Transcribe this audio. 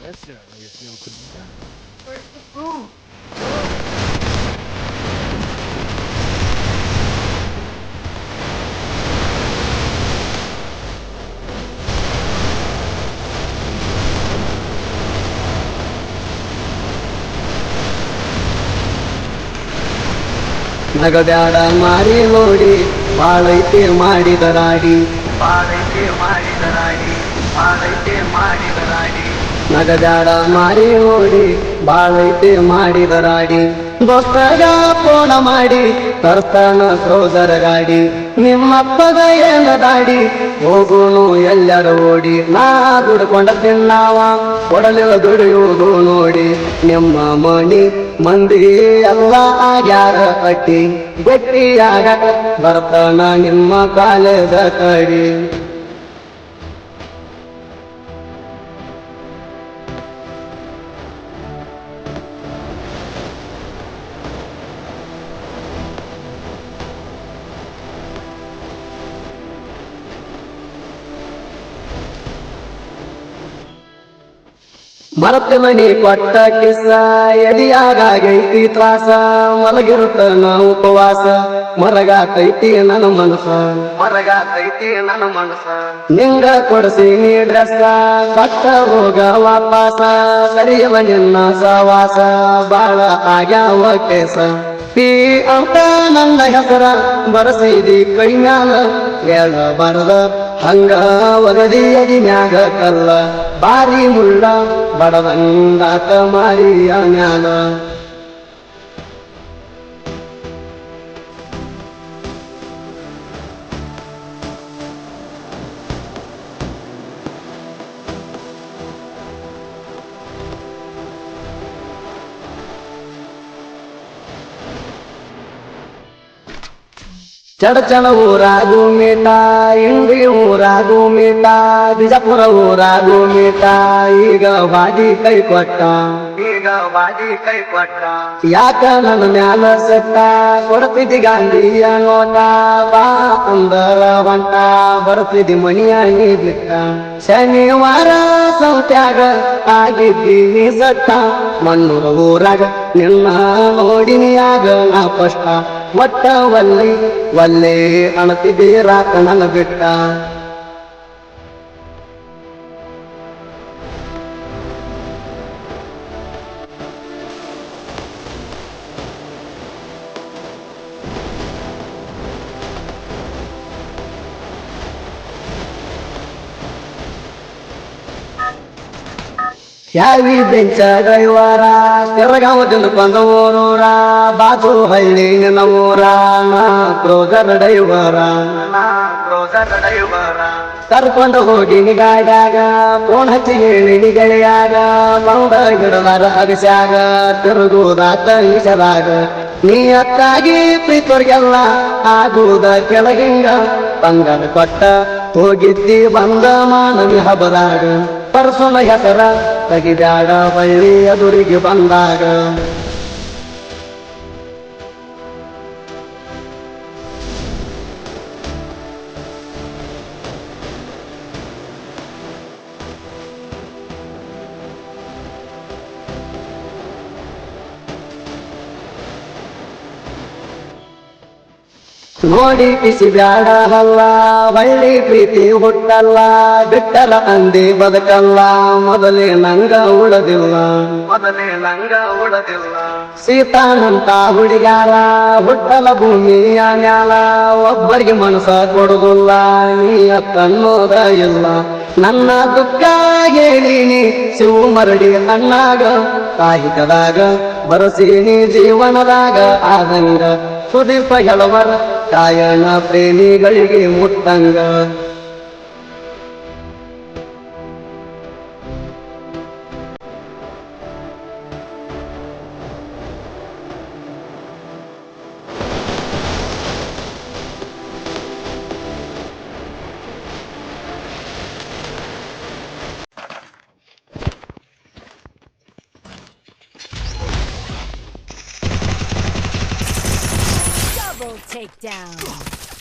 Restaurant يسلم كلنا. ನಗಬ್ಯಾಡ ಮಾರಿ ನೋಡಿ ಬಾಳೈತೆ ಮಾಡಿದರಾಡಿ ಬಾಳೈತೆ ಮಾಡಿದರಾಡಿ ಬಾಳೈತೆ ಮಾಡಿದರಾಡಿ ನಗಬ್ಯಾಡ ಮಾರಿ ನೋಡಿ ಬಾಳೈತೆ ಮಾಡಿದರಾಡಿ ದೋಸ್ತಗ ಫೋನ ಮಾಡಿ ತರ್ತಾನ ಕ್ರೋಸರ ಗಾಡಿ ನಿಮ್ಮಪ್ಪಗ ಏನ ದಾಡಿ ಹೋಗುನು ಎಲ್ಲರ ಓಡಿ ನಾ ದುಡ್ಕೊಂಡ ತಿನ್ನಾವ ಕೊಡಲಿಲ್ಲ ದುಡಿಯುವುದು ನೋಡಿ ನಿಮ್ಮ ಮಣಿ ಮಂದಿ ಎಲ್ಲ ಆಗ್ಯಾರ ಅಟ್ಟಿ ಗಟ್ಟಿಯಾಗ ಬರ್ತಾನ ನಿಮ್ಮ ಕಾಲದ ಕಡಿ ಮರತ ಮನಿ ಕೊಟ್ಟ ಕಿಸ ಎದಿಯಾಗೈತಿ ತ್ರಾಸ ಮಲಗಿರುತ್ತ ನಾವು ಉಪವಾಸ ಮರಗಾತೈತಿ ನನ್ನ ಮನಸ ಮರಗಾತೈತಿ ನನ್ನ ಮನಸ ನಿಂಗ ಕೊಡಿಸಿ ನೀ ಡ್ರೆಸ್ಸ ಕಟ್ಟ ಹೋಗ ವಾಪಾಸ ಸರಿಯವ ನಿನ್ನ ಸವಾಸ ಬಾಳ ಆಗ್ಯಾವ ಕೇಸ ಪಿ ಅಂತ ನನ್ನ ಹೆಸರ ಬರಸಿದಿ ಕೈ ಮ್ಯಾಲ ಹೇಳಬಾರದ ಹಂಗ ಒಗದಿ ಅದಿ ಮ್ಯಾಗ ಕಲ್ಲ ಬಾರಿ ಮುಳ್ಳ ಬಡದಂಗಾತ ಮಾರಿಯ ಮ್ಯಾಲ ಚಡಚಣ ಊರಾಗು ಮೀಟ ಇಂಡಿ ಊರಾಗು ಮೀಟ ಬಿಜಾಪುರ ಊರಾಗು ಮೀಟ ಈಗ ಬಾಡಿ ಕೈ ಕೊಟ್ಟ ಈಗ ಬಾಡಿ ಕೈ ಕೊಟ್ಟ ಯಾಕ ನನ್ನ ಮ್ಯಾಲ ಸೆಟ್ಟ ಕೊಡ್ತಿದ್ದಿ ಗಾಂಧಿಯ ನೋಟ ಬಾ ಅಂದರ ಹೊಂಟ ಬರ್ತಿದ್ದಿ ಮನಿಯ ನೀ ಬಿಟ್ಟ ಶನಿವಾರ ಸೌತ್ಯಾಗ ಆಗಿದ್ದೀನಿ ಸಟ್ಟ ಮಣ್ಣೂರ ಊರಾಗ ನಿನ್ನ ನೋಡಿನಿಯಾಗ ನಾ ಕಷ್ಟ ಒಟ್ಟ ಒಲ್ಲಿ ಒಲ್ಲೆ ಅಣತಿದ್ದೀರಾಕ ನನ್ನ ಬಿಟ್ಟ ಯಾವಿ ಬೆಂಚ ಡ್ರೈವರ ತಿರಗಾವದಿಂದ ಬಂದವರೂರ ಬಾಜು ಹಳ್ಳಿ ನಿನ್ನ ಊರ ನಾ ಕ್ರೋಸರ್ ಡ್ರೈವರ ಕರ್ಕೊಂಡು ಹೋಗಿ ಗಾಡ್ಯಾಗ ಫೋನ್ ಹಚ್ಚಿ ಹೇಳಿ ಗೆಳೆಯಾಗ ಬಂದ ಗಿಡದಾರ ಅಗಸ್ಯಾಗ ತಿರುಗುದಾತ ಈಶರಾಗ ನೀ ಅತ್ತಾಗಿ ಪ್ರೀತೋರ್ಗೆಲ್ಲ ಆಗುವುದ ಕೆಳಗಿಂಗ ಬಂಗಾರ ಕೊಟ್ಟ ಹೋಗಿದ್ದಿ ಬಂದ ಮಾನವಿ ಹಬ್ಬದಾಗ ಪರಸುನ ಹೆಸರ ತೆಗಿಬ್ಯಾಡ ಬಳ್ಳಿ ಎದುರಿಗೆ ಬಂದಾಗ ನೋಡಿ ಕಿಸಿ ಬ್ಯಾಡ ಹಲ್ಲ ಬಳ್ಳಿ ಪ್ರೀತಿ ಹುಟ್ಟಲ್ಲ ಬಿಟ್ಟರ ಅಂದಿ ಬದುಕಲ್ಲ ಮೊದಲೇ ನಂಗ ಉಳದಿಲ್ಲ ಮೊದಲೇ ನಂಗ ಉಳದಿಲ್ಲ ಸೀತಾನಂತ ಹುಡುಗಾರ ಹುಟ್ಟಲ ಭೂಮಿಯ ಮ್ಯಾಲ ಒಬ್ಬರಿಗೆ ಮನಸ ಕೊಡುದಿಲ್ಲ ನೀ ತನ್ನೋದ ಇಲ್ಲ ನನ್ನ ದುಃಖ ಹೇಳೀನಿ ಶಿವ ಮರಡಿ ಅಣ್ಣಾಗ ಕಾಹಿಕದಾಗ ಬರಸೀನಿ ಜೀವನದಾಗ ಆದಂಗ ಸುದೀಪ ಹೇಳುವರ ಕಾಯಣ ಪ್ರೇಮಿಗಳಿಗೆ ಮುಟ್ಟಂಗ Double takedown.